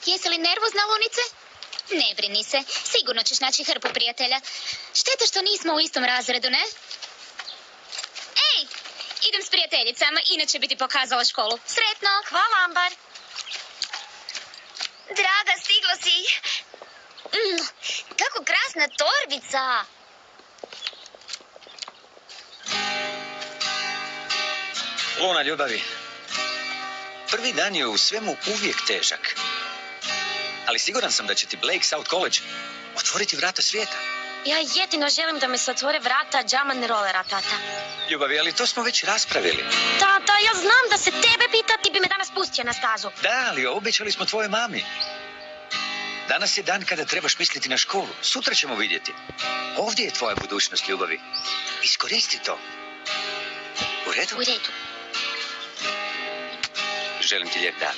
Jesi li nervozna, Lunice? Ne brini se, sigurno ćeš naći hrpu prijatelja. Šteta što nismo u istom razredu, ne? Ej, idem s prijateljicama, inače bi ti pokazala školu. Sretno! Hvala, Ambar. Draga, stigla si! Kako krasna torbica! Luna ljubavi, prvi dan je u svemu uvijek težak. Ali siguran sam da će ti Blake South College otvoriti vrata svijeta. Ja jedino želim da mi se otvore vrata džaman rolera, tata. Ljubavi, ali to smo već raspravili. Tata, ja znam da se tebe pita, ti bi me danas pustio na stazu. Da, ali obećali smo tvojoj mami. Danas je dan kada trebaš misliti na školu. Sutra ćemo vidjeti. Ovdje je tvoja budućnost, ljubavi. Iskoristi to. U redu? U redu. Želim ti lijep dan.